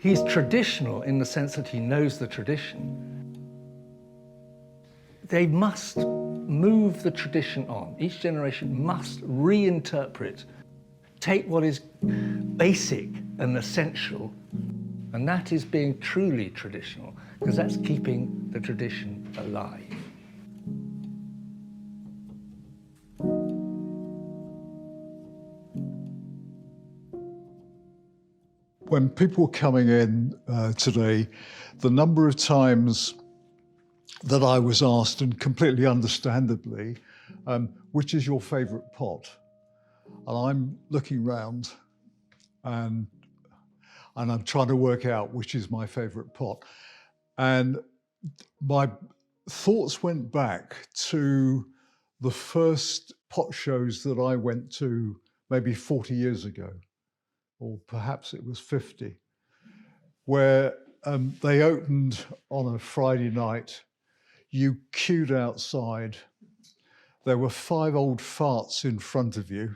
He's traditional in the sense that he knows the tradition. They must move the tradition on. Each generation must reinterpret, take what is basic and essential, and that is being truly traditional, because that's keeping the tradition alive. When people were coming in today, the number of times that I was asked, and completely understandably, which is your favourite pot? And I'm looking round and I'm trying to work out which is my favourite pot. And my thoughts went back to the first pot shows that I went to maybe 40 years ago, or perhaps it was 50, where they opened on a Friday night. You queued outside. There were 5 old farts in front of you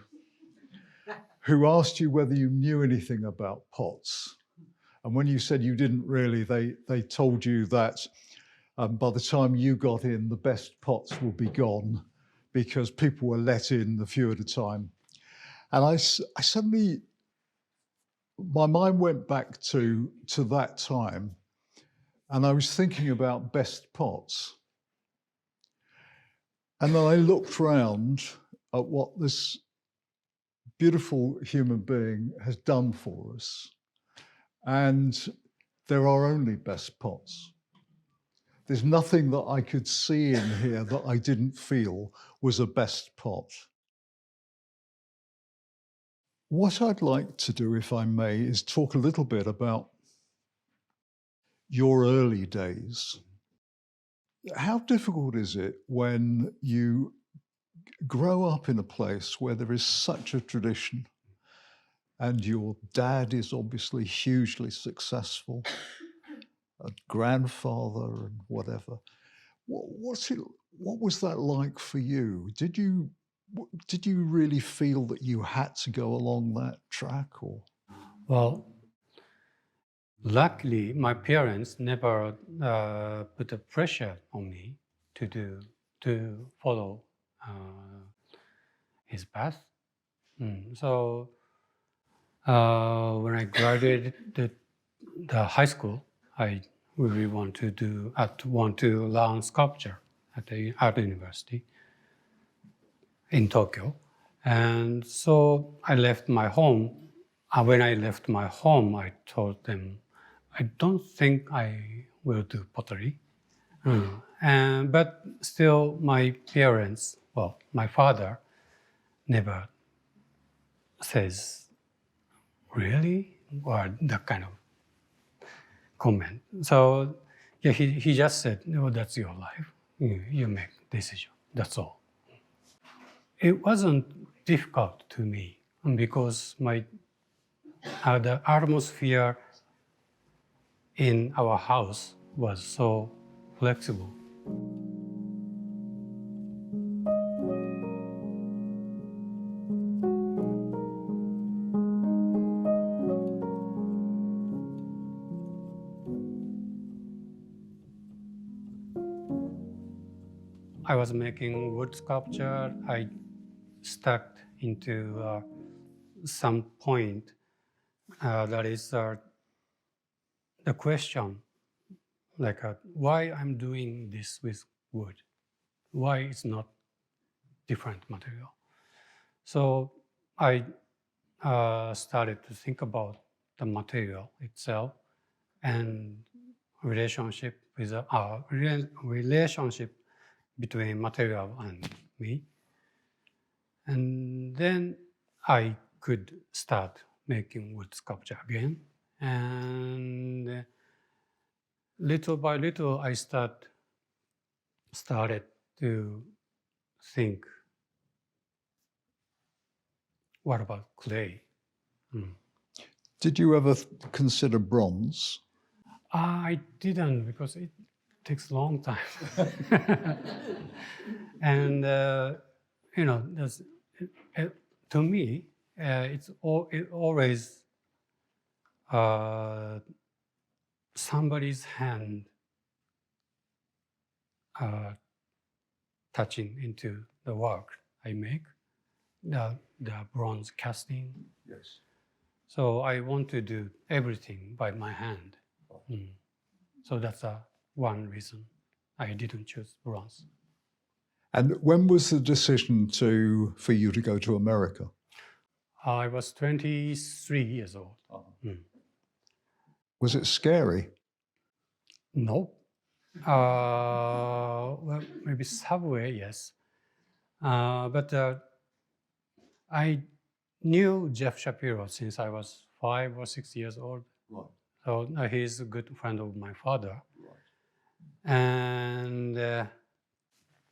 who asked you whether you knew anything about pots. And when you said you didn't really, they told you that by the time you got in, the best pots will be gone because people were let in a few at a time. And I suddenly, my mind went back to that time, and I was thinking about best pots. And then I looked round at what this beautiful human being has done for us. And there are only best pots. There's nothing that I could see in here that I didn't feel was a best pot. What I'd like to do, if I may, is talk a little bit about your early days. How difficult is it when you grow up in a place where there is such a tradition and your dad is obviously hugely successful, a grandfather and whatever? What was that like for you? Did you really feel that you had to go along that track, or? Well, luckily, my parents never put a pressure on me to follow his path. So when I graduated the high school, I really want to learn sculpture at the art university in Tokyo, and so I left my home. When I left my home, I told them, I don't think I will do pottery. But still, my parents, well, my father, never says, really? Or that kind of comment. So yeah, he just said, no, that's your life. You make decision, that's all. It wasn't difficult to me because the atmosphere in our house was so flexible. I was making wood sculpture. I stuck into some point that is the question, like why I'm doing this with wood, why it's not different material. So I started to think about the material itself and relationship with relationship between material and me. And then I could start making wood sculpture again. And little by little, I started to think, what about clay? Did you ever consider bronze? I didn't, because it takes a long time. And, to me, it always somebody's hand touching into the work I make, the bronze casting. Yes. So I want to do everything by my hand. So that's one reason I didn't choose bronze. And when was the decision for you to go to America? I was 23 years old. Was it scary? No. Well, maybe subway, yes. But I knew Jeff Shapiro since I was 5 or 6 years old. Right. So he's a good friend of my father. Right. And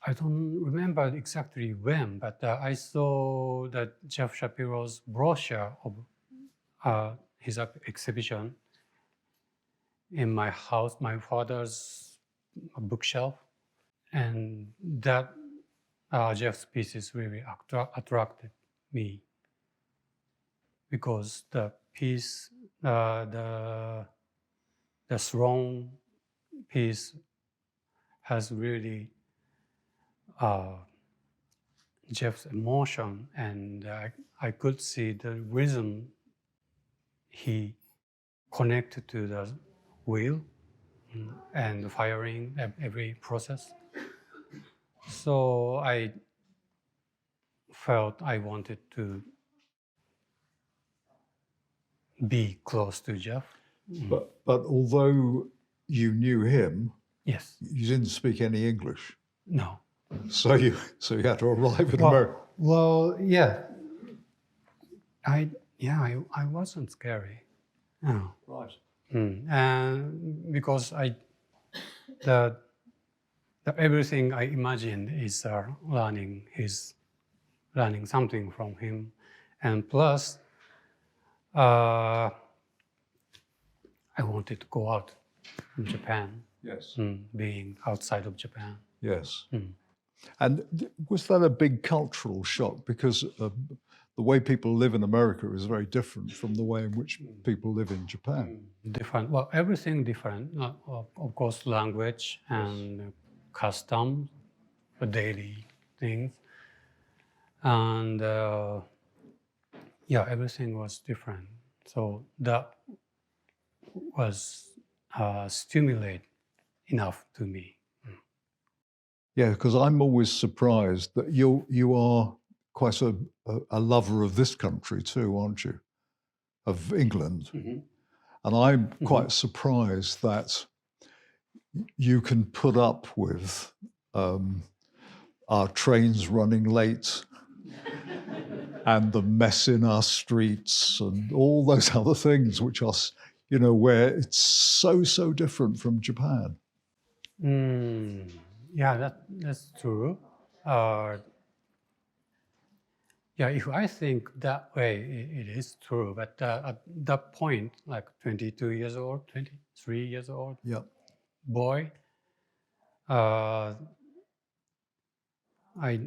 I don't remember exactly when, but I saw that Jeff Shapiro's brochure of his exhibition in my house, my father's bookshelf, and that Jeff's pieces really attracted me because the piece, the throne piece has really Jeff's emotion, and I could see the rhythm he connected to the wheel and firing every process. So I felt I wanted to be close to Jeff. But although you knew him, Yes. you didn't speak any English. No. So you had to arrive in America. Well, yeah. I wasn't scary. No. Right. And because the everything I imagined is learning something from him, and plus, I wanted to go out from Japan. Yes. Being outside of Japan. Yes. And was that a big cultural shock? Because the way people live in America is very different from the way in which people live in Japan. Different. Well, everything different. Of course, language and customs, the daily things, and everything was different. So that was stimulate enough to me. Yeah, because I'm always surprised that you are quite a lover of this country too, aren't you? Of England. Mm-hmm. And I'm quite surprised that you can put up with our trains running late and the mess in our streets and all those other things, which are, where it's so different from Japan. Yeah, that's true. If I think that way, it is true. But at that point, like 22 years old, 23 years old, boy, I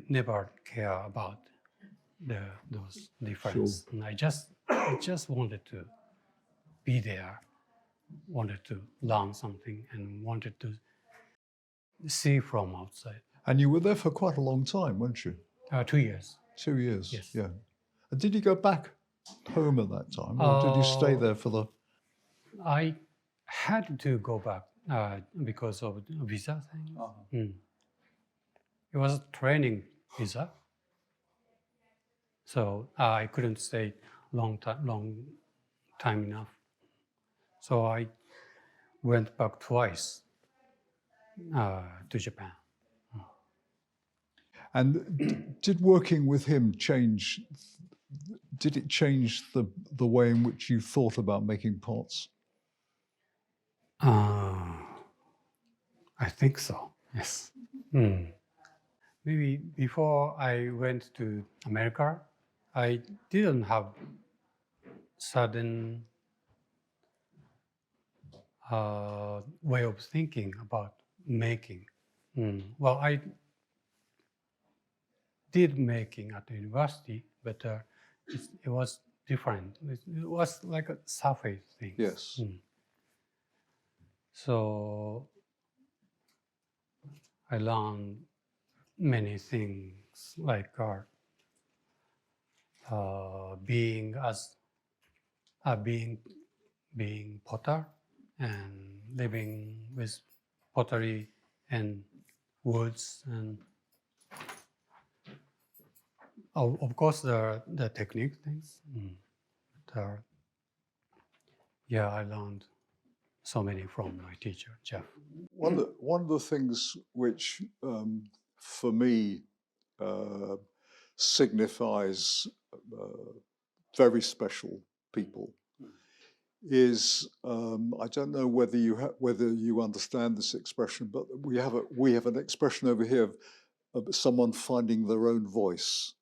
never care about those differences. Sure. And I just wanted to be there, wanted to learn something, and wanted to see from outside. And you were there for quite a long time, weren't you? 2 years. 2 years. Yes. Yeah. And did you go back home at that time, or did you stay there for the? I had to go back because of the visa thing. It was a training visa, so I couldn't stay long time enough. So I went back twice to Japan. And did working with him change? Did it change the way in which you thought about making pots? I think so. Yes. Maybe before I went to America, I didn't have sudden way of thinking about making. Well, I did making at the university, but it was different. It was like a surface thing. Yes. So I learned many things like being potter and living with pottery and woods, and of course the technique things. Yeah, I learned so many from my teacher, Jeff. One of the things which, for me, signifies very special people is, I don't know whether you understand this expression, but we have an expression over here of someone finding their own voice,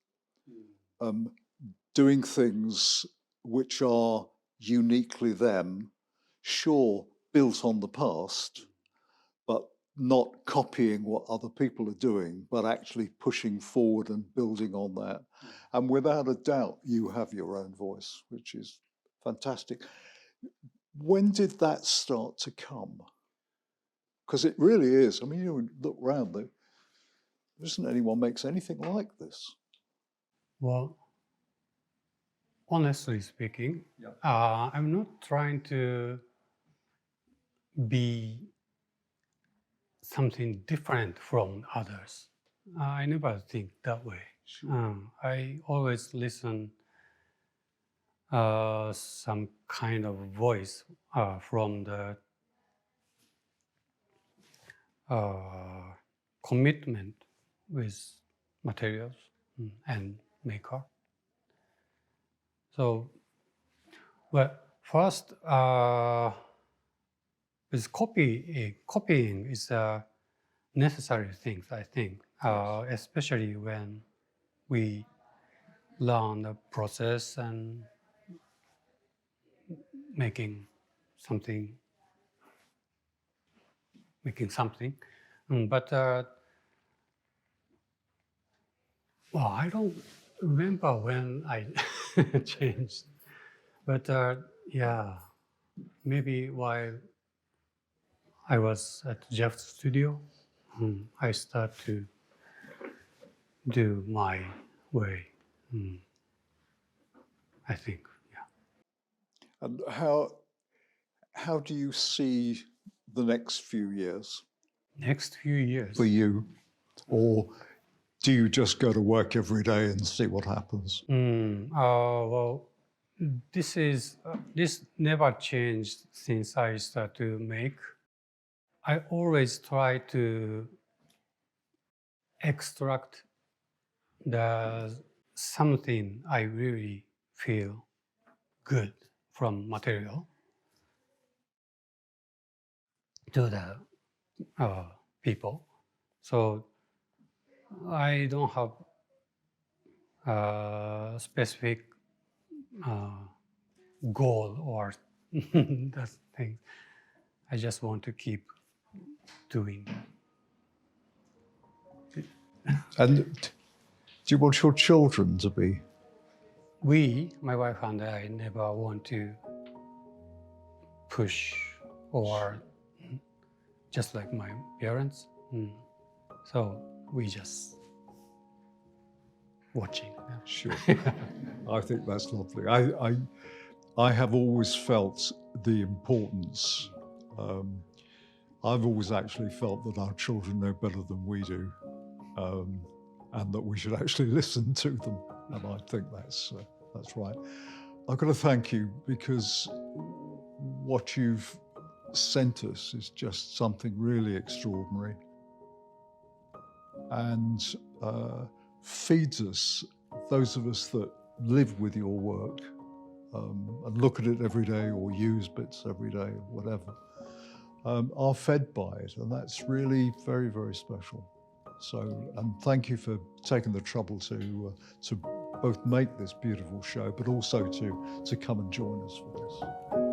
doing things which are uniquely them, sure, built on the past, but not copying what other people are doing, but actually pushing forward and building on that. And without a doubt, you have your own voice, which is fantastic. When did that start to come? Because it really is. I mean, you look around, there isn't anyone makes anything like this. Well, honestly speaking, I'm not trying to be something different from others. I never think that way. Sure. I always listen some kind of voice from the commitment with materials and maker. So, well, first, with copying is a necessary thing, I think, especially when we learn the process and making something. But well, I don't remember when I changed. But yeah, maybe while I was at Jeff's studio, I start to do my way. I think, yeah. And how do you see the next few years Next few years. for you? Or do you just go to work every day and see what happens? Well, this never changed since I started to make. I always try to extract the something I really feel good from material to the people. So I don't have a specific goal or that thing. I just want to keep doing. And do you want your children to be? We, my wife and I, never want to push or just like my parents. So we just watching. Sure. I think that's lovely. I have always felt the importance. I've always actually felt that our children know better than we do, and that we should actually listen to them. And I think that's right. I've got to thank you, because what you've sent us is just something really extraordinary, and feeds us, those of us that live with your work and look at it every day or use bits every day, whatever, are fed by it. And that's really very, very special. So, and thank you for taking the trouble to both make this beautiful show, but also to come and join us for this.